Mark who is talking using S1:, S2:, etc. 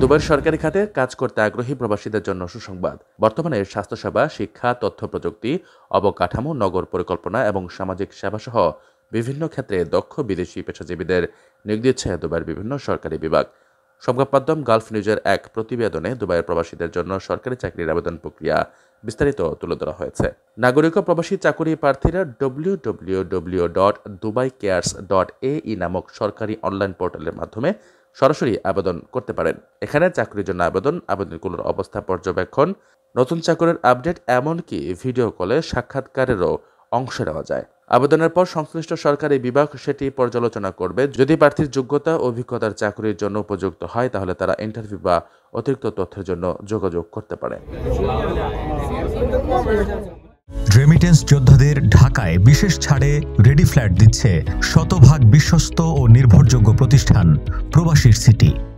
S1: দুবাইয়ের সরকারি খাতে কাজ করতে আগ্রহী প্রবাসীদের জন্য সুসংবাদ। বর্তমানে স্বাস্থ্যসেবা, শিক্ষা, তথ্য প্রযুক্তি, অবকাঠামো, নগর পরিকল্পনা এবং সামাজিক সেবাসহ বিভিন্ন ক্ষেত্রে দক্ষ বিদেশি পেশাজীবীদের নিয়োগ দিচ্ছে দুবাইয়ের বিভিন্ন সরকারি বিভাগ। সংবাদ মাধ্যম গালফ নিউজের এক প্রতিবেদনে দুবাইয়ের প্রবাসীদের জন্য সরকারি চাকরির আবেদন প্রক্রিয়া বিস্তারিত তুলে ধরা হয়েছে। নাগরিক ও প্রবাসী চাকুরি প্রার্থীরা www.dubai-cares.ae নামক সরকারি অনলাইন পোর্টালের মাধ্যমে সরাসরি আবেদন করতে পারেন। এখানে চাকরির জন্য আবেদনগুলোর অবস্থা পর্যবেক্ষণ, নতুন চাকরির আপডেট, এমনকি ভিডিও কলে সাক্ষাৎকারেরও অংশ নেওয়া যায়। আবেদনের পর সংশ্লিষ্ট সরকারি বিভাগ সেটি পর্যালোচনা করবে। যদি প্রার্থীর যোগ্যতা অভিজ্ঞতার চাকরির জন্য উপযুক্ত হয়, তাহলে তারা ইন্টারভিউ বা অতিরিক্ত তথ্যের জন্য যোগাযোগ করতে পারে।
S2: রেমিটেন্স যোদ্ধাদের ঢাকায় বিশেষ ছাড়ে রেডি ফ্ল্যাট দিচ্ছে শতভাগ বিশ্বস্ত ও নির্ভরযোগ্য প্রতিষ্ঠান প্রবাসী সিটি।